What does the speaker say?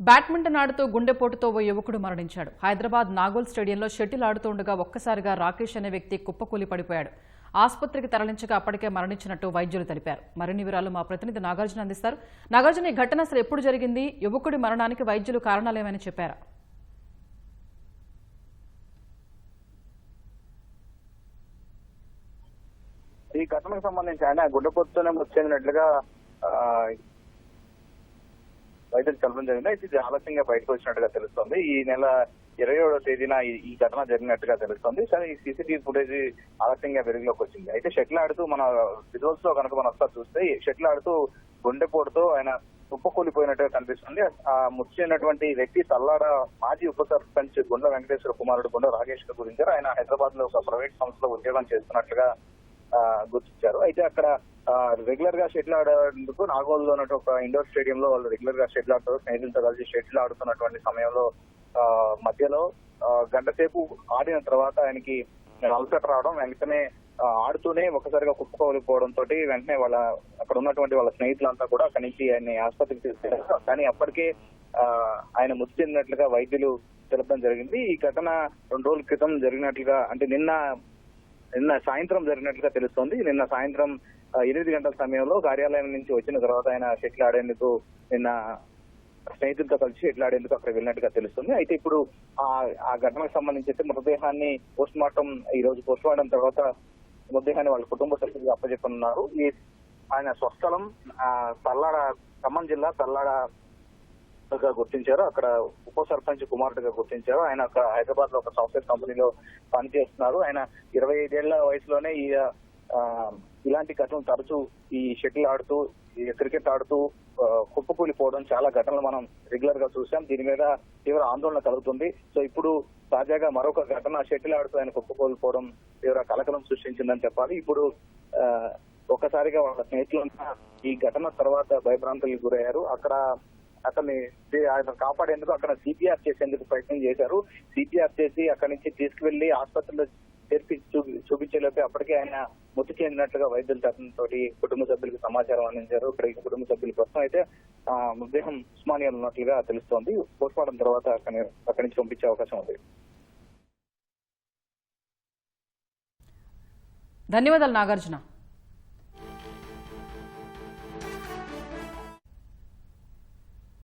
Badminton ఆడుతూ గుండెపోటుతో ఓ యువకుడు మరణించాడు. హైదరాబాద్ నాగోల్ స్టేడియంలో షటిల్ ఆడుతుండగా ఒక్కసారిగా రాకేష్ అనే వ్యక్తి కుప్పకూలి పడిపోయాడు. ఆసుపత్రికి తరలించగా అప్పటికే మరణించినట్టు వైద్యులు తెలిపారు. మరిన్ని వివరాలు మా ప్రతినిధి నాగార్జున అందిస్తారు. నాగార్జున, ఈ ఘటన అసలు ఎప్పుడు జరిగింది? యువకుడి మరణానికి వైద్యులు కారణాలేమని చెప్పారా? ఈ ఘటనకు సంబంధించి ఆయన గుండెపోటుతోనే మృతి చెందినట్లుగా వైద్యులు చెప్పడం జరిగింది. అయితే ఇది ఆలస్యంగా బయటకు వచ్చినట్టుగా తెలుస్తోంది. ఈ నెల 27వ తేదీన ఈ ఘటన జరిగినట్టుగా తెలుస్తోంది. సరే, ఈ సీసీటీవీ ఫుటేజ్ ఆలస్యంగా వెలుగులోకి వచ్చింది. అయితే షటిల్ ఆడుతూ మన విజువల్స్ లో కనుక మనం ఒకసారి చూస్తే షటిల్ ఆడుతూ గుండెపోటుతో ఆయన కుప్పకూలిపోయినట్టుగా కనిపిస్తుంది. ఆ మృతి చెందినటువంటి వ్యక్తి తల్లాడ మాజీ ఉప సర్పంచ్ గుండ వెంకటేశ్వర కుమారుడు గుండ రాకేష్ గా గురించారు. ఆయన హైదరాబాద్ లో ఒక ప్రైవేట్ సంస్థలో ఉద్యోగం చేస్తున్నట్లుగా గుర్తించారు. అయితే అక్కడ రెగ్యులర్ గా షటిల్ ఆడేందుకు నాగోల్లో ఉన్నట్టు ఒక ఇండోర్ స్టేడియం లో వాళ్ళు రెగ్యులర్ గా షటిల్ ఆడతారు. స్నేహితులతో కలిసి షటిల్ ఆడుతున్నటువంటి సమయంలో మధ్యలో గంట సేపు ఆడిన తర్వాత ఆయనకి అలసట రావడం, వెంటనే ఆడుతూనే ఒకసారిగా కుప్పకూలిపోవడంతో వెంటనే అక్కడ ఉన్నటువంటి వాళ్ళ స్నేహితులంతా కూడా అక్కడి నుంచి ఆయన్ని ఆసుపత్రికి తీసుకెళ్లారు. కానీ అప్పటికే ఆయన మృతి చెందినట్లుగా వైద్యులు తెలపడం జరిగింది. ఈ ఘటన 2 రోజుల క్రితం జరిగినట్లుగా, అంటే నిన్న సాయంత్రం జరిగినట్లుగా తెలుస్తోంది. నిన్న సాయంత్రం 8 గంటల సమయంలో కార్యాలయం నుంచి వచ్చిన తర్వాత ఆయన షటిల్ ఆడేందుకు నిన్న స్నేహితులతో కలిసి షటిల్ ఆడేందుకు అక్కడ వెళ్ళినట్టుగా తెలుస్తుంది. అయితే ఇప్పుడు ఆ ఘటనకు సంబంధించి అయితే మృతదేహాన్ని పోస్ట్ మార్టం ఈ రోజు పోస్ట్ మార్టం తర్వాత మృతదేహాన్ని వాళ్ళ కుటుంబ సభ్యులకు అప్పచెప్పనున్నారు. ఆయన స్వస్థలం తల్లాడ, ఖమ్మం జిల్లా తల్లాడ గుర్తించారు. అక్కడ ఉప సర్పంచ్ కుమారుడుగా గుర్తించారు. ఆయన హైదరాబాద్ లో ఒక సాఫ్ట్వేర్ కంపెనీలో పనిచేస్తున్నారు. ఆయన 25 ఏళ్ల వయసులోనే ఇలాంటి ఘటనలు తరచూ ఈ షటిల్ ఆడుతూ క్రికెట్ ఆడుతూ కుప్పకూలిపోవడం చాలా ఘటనలు మనం రెగ్యులర్ గా చూసాం. దీని మీద తీవ్ర ఆందోళన కలుగుతుంది. సో ఇప్పుడు తాజాగా మరొక ఘటన షటిల్ ఆడుతూ ఆయన కుప్పకూలిపోవడం తీవ్ర కలకలం సృష్టించిందని చెప్పాలి. ఇప్పుడు ఒక్కసారిగా వాళ్ళ స్నేహితులంతా ఈ ఘటన తర్వాత భయభ్రాంతులకు గురయ్యారు. అతన్ని ఆయన కాపాడేందుకు అక్కడ సిపిఆర్ చేసేందుకు ప్రయత్నం చేశారు. సిపిఆర్ చేసి అక్కడి నుంచి తీసుకువెళ్లి ఆసుపత్రిలో చేర్పి చూపించేలోపే అప్పటికే ఆయన మృతి చెందినట్లుగా వైద్యుల తరఫున కుటుంబ సభ్యులకు సమాచారం అందించారు. ఇక్కడ కుటుంబ సభ్యుల కోసం అయితే మృతదేహం ఉస్మానియాలో ఉన్నట్లుగా తెలుస్తోంది. పోస్ట్ మార్టం తర్వాత అక్కడి నుంచి పంపించే అవకాశం ఉంది. ధన్యవాదాలు నాగార్జున.